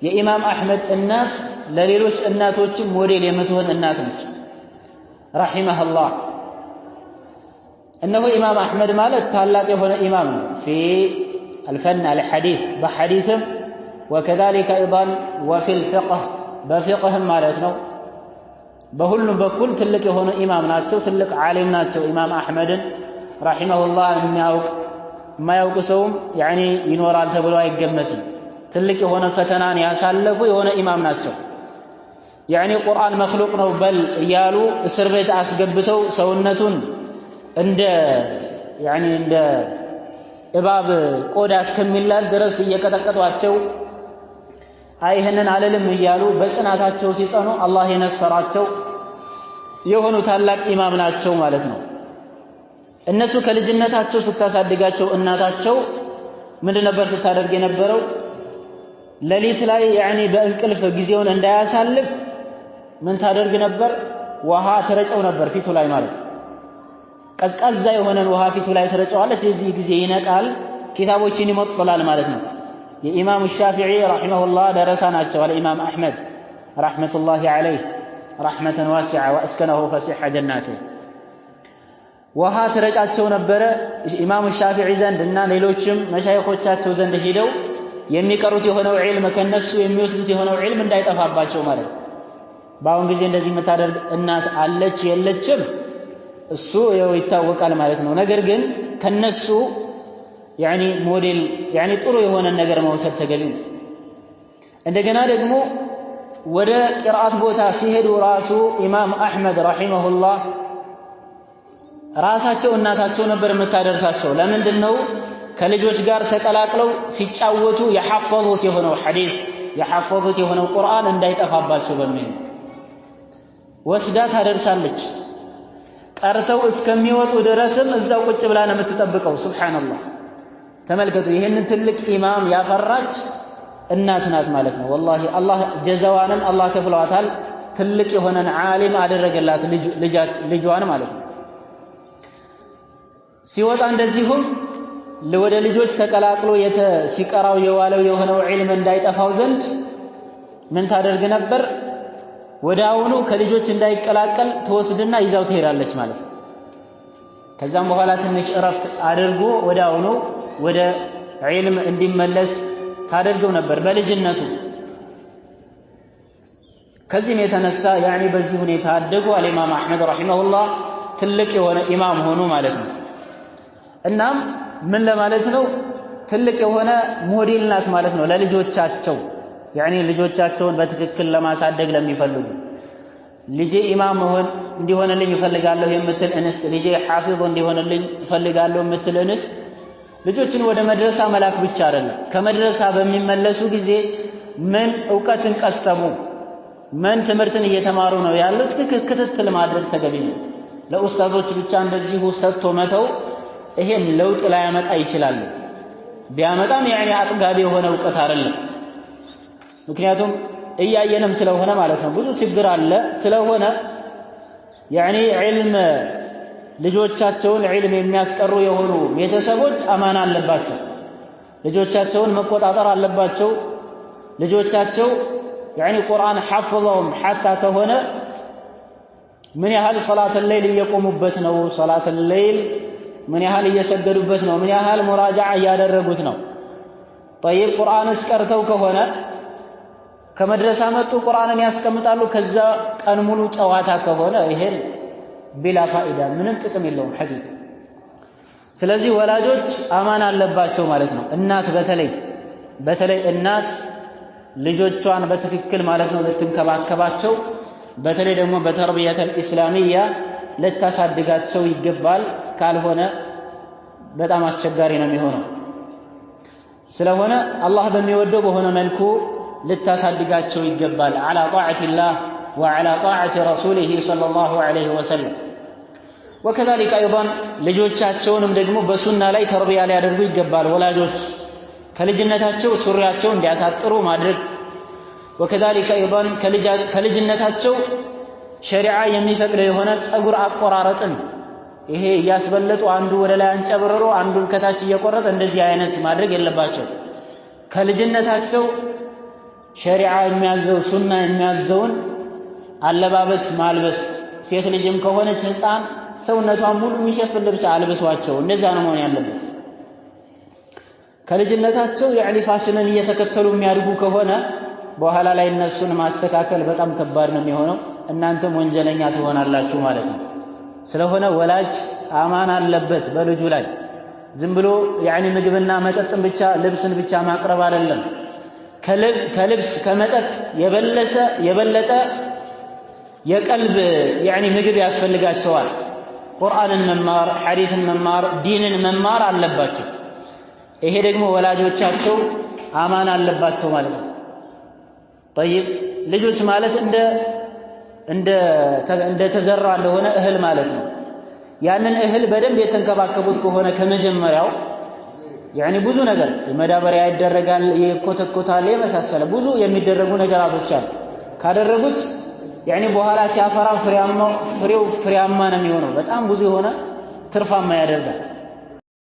የኢማም አሕመድ እናት ለሌሎች እናቶችም ሞዴል የምትሆን እናት ነች ረሒመሃላህ። እነሆ ኢማም አሕመድ ማለት ታላቅ የሆነ ኢማም ነው ፊ አልፈን አልሐዲት በሐዲትም ወከዛሊከ አይዳን ወፊል ፊቅህ በፊቅህም ማለት ነው። በሁሉም በኩል ትልቅ የሆነ ኢማም ናቸው፣ ትልቅ ዓሊም ናቸው። ኢማም አሕመድን ረሒመሁላህ የማያውቅ ሰውም ያኒ ይኖራል ተብሎ አይገመትም። ትልቅ የሆነ ፈተናን ያሳለፉ የሆነ ኢማም ናቸው። ያኒ ቁርአን መክሉቅ ነው በል እያሉ እስር ቤት አስገብተው ሰውነቱን እንደ እባብ ቆዳ እስከሚላል ድረስ እየቀጠቀጧቸው አይህንን አልልም እያሉ በጽናታቸው ሲጸኑ አላህ የነሰራቸው የሆኑ ታላቅ ኢማም ናቸው ማለት ነው። እነሱ ከልጅነታቸው ስታሳድጋቸው እናታቸው ምንድን ነበር ስታደርግ የነበረው? ሌሊት ላይ ያኒ በእንቅልፍ ጊዜውን እንዳያሳልፍ ምን ታደርግ ነበር? ውሃ ትረጨው ነበር ፊቱ ላይ ማለት ነው። ቀዝቃዛ የሆነን ውሃ ፊቱ ላይ ትረጨዋለች። የዚህ ጊዜ ይነቃል፣ ኪታቦችን ይመጥላል ማለት ነው። የኢማም ሻፊዒ ረሒመሁላህ ደረሳ ናቸው። አልኢማም አሕመድ ረሕመቱላሂ ዐለይህ ረሕመተን ዋሲዐ ወአስከነሁ ፈሲሐ ጀናቲህ። ውሃ ትረጫቸው ነበረ ኢማም ሻፊዒ ዘንድ እና ሌሎችም መሻይኾቻቸው ዘንድ ሄደው የሚቀሩት የሆነው ዒልም ከነሱ የሚወስዱት የሆነው ዒልም እንዳይጠፋባቸው ማለት ነው። በአሁን ጊዜ እንደዚህ የምታደርግ እናት አለች የለችም እሱ ይታወቃል ማለት ነው። ነገር ግን ከነሱ ያኒ ሞዴል ያኒ ጥሩ የሆነ ነገር መውሰድ ተገቢ ነው። እንደገና ደግሞ ወደ ቂርአት ቦታ ሲሄዱ ራሱ ኢማም አሕመድ ረሒመሁላህ ራሳቸው እናታቸው ነበር የምታደርሳቸው። ለምንድን ነው? ከልጆች ጋር ተቀላቅለው ሲጫወቱ የሐፈዙት የሆነው ሐዲስ የሐፈዙት የሆነው ቁርአን እንዳይጠፋባቸው በሚል ወስዳ ታደርሳለች። ቀርተው እስከሚወጡ ድረስም እዛው ቁጭ ብላ ነው የምትጠብቀው። ሱብሃንአላህ ተመልከቱ፣ ይህንን ትልቅ ኢማም ያፈራች እናት ናት ማለት ነው። ወላሂ አላህ ጀዛዋንም አላህ ከፍሏታል። ትልቅ የሆነን ዓሊም አደረገላት ልጇን ማለት ነው። ሲወጣ እንደዚሁም ወደ ልጆች ተቀላቅሎ ሲቀራው የዋለው የሆነው ዒልም እንዳይጠፋው ዘንድ ምን ታደርግ ነበር? ወዳውኑ ከልጆች እንዳይቀላቀል ተወስድና ይዛው ትሄዳለች ማለት ነው። ከዛም በኋላ ትንሽ እረፍት አድርጎ ወዳውኑ ወደ ዒልም እንዲመለስ ታደርገው ነበር በልጅነቱ። ከዚህም የተነሳ ያኒ በዚህ ሁኔታ አደጉ። አልኢማም አሕመድ ረሒመሁላህ ትልቅ የሆነ ኢማም ሆኑ ማለት ነው። እናም ምን ለማለት ነው? ትልቅ የሆነ ሞዴል ናት ማለት ነው ለልጆቻቸው። ያኒ ልጆቻቸውን በትክክል ለማሳደግ ለሚፈልጉ ልጄ ኢማም እንዲሆንልኝ እፈልጋለሁ የምትል እንስት፣ ልጄ ሐፊዝ እንዲሆንልኝ እፈልጋለሁ የምትል እንስት ልጆችን ወደ መድረሳ መላክ ብቻ አይደለም። ከመድረሳ በሚመለሱ ጊዜ ምን ዕውቀትን ቀሰሙ፣ ምን ትምህርትን እየተማሩ ነው ያሉት ክትትል ማድረግ ተገቢ ነው። ለኡስታዞች ብቻ እንደዚሁ ሰጥቶ መተው ይሄም ለውጥ ላያመጣ ይችላል። ቢያመጣም ያኒ አጥጋቢ የሆነ ዕውቀት አይደለም። ምክንያቱም እያየንም ስለሆነ ማለት ነው ብዙ ችግር አለ። ስለሆነ ያኒ ዒልም ልጆቻቸውን ዒልም የሚያስቀሩ የሆኑ ቤተሰቦች አማና አለባቸው። ልጆቻቸውን መቆጣጠር አለባቸው። ልጆቻቸው ያኒ ቁርአን ሐፍظውም ሐታ ከሆነ ምን ያህል ሶላተል ለይል እየቆሙበት ነው፣ ሶላተል ለይል ምን ያህል እየሰገዱበት ነው፣ ምን ያህል ሙራጃዓ እያደረጉት ነው። ጠይብ ቁርአንስ ቀርተው ከሆነ ከመድረሳ መጡ ቁርአንን ያስቀምጣሉ። ከዛ ቀን ሙሉ ጨዋታ ከሆነ ይሄን ቢላ ፋኢዳ ምንም ጥቅም የለውም ሐቂቃ። ስለዚህ ወላጆች አማና አለባቸው ማለት ነው። እናት በተለይ እናት ልጆቿን በትክክል ማለት ነው ልትንከባከባቸው፣ በተለይ ደግሞ በተርቢየተል ኢስላሚያ ልታሳድጋቸው ይገባል። ካልሆነ በጣም አስቸጋሪ ነው የሚሆነው። ስለሆነ አላህ በሚወደው በሆነ መልኩ ልታሳድጋቸው ይገባል። على طاعة الله وعلى طاعة رسوله صلى الله عليه وسلم وكذلك ايضا ልጆቻቸውንም ደግሞ በሱና ላይ ተርቢያ ሊያደርጉ ይገባል። ወላጆች ከልጅነታቸው ሱሪያቸው እንዲያሳጥሩ ማድረግ። وكذلك ايضا ከልጅነታቸው ሸሪዓ የሚፈቅደው የሆነ ጸጉር አቆራረጥን ይሄ ያስበለጡ አንዱ ወደ ላይ አንጨብርሮ አንዱን ከታች እየቆረጠ እንደዚህ አይነት ማድረግ የለባቸው። ከልጅነታቸው ሸሪዓ የሚያዘው ሱና የሚያዘውን አለባበስ ማልበስ፣ ሴት ልጅም ከሆነች ህፃን ሰውነቷን ሙሉ የሚሸፍን ልብስ አልብሷቸው። እንደዛ ነው መሆን ያለበት። ከልጅነታቸው ያዕኒ ፋሽንን እየተከተሉ የሚያድጉ ከሆነ በኋላ ላይ እነሱን ማስተካከል በጣም ከባድ ነው የሚሆነው። እናንተም ወንጀለኛ ትሆናላችሁ ማለት ነው። ስለሆነ ወላጅ አማን አለበት በልጁ ላይ። ዝም ብሎ ያዕኒ ምግብና መጠጥን ብቻ ልብስን ብቻ ማቅረብ አይደለም። ከልብስ ከመጠጥ የበለጠ የቀልብ ያዕኒ ምግብ ያስፈልጋቸዋል። ቁርአንን መማር፣ ሐዲስን መማር፣ ዲንን መማር አለባቸው። ይሄ ደግሞ ወላጆቻቸው አማን አለባቸው ማለት ነው። ጠይብ ልጆች ማለት እንደ ተዘራ እንደሆነ እህል ማለት ነው። ያንን እህል በደንብ የተንከባከቡት ከሆነ ከመጀመሪያው ያኒ ብዙ ነገር መዳበሪያ ይደረጋል፣ ይኮተኮታል፣ የመሳሰለ ብዙ የሚደረጉ ነገራቶች አሉ። ካደረጉት ያኒ በኋላ ሲያፈራ ፍሬው ፍሬያማ ነው የሚሆነው። በጣም ብዙ የሆነ ትርፋማ ያደርጋል።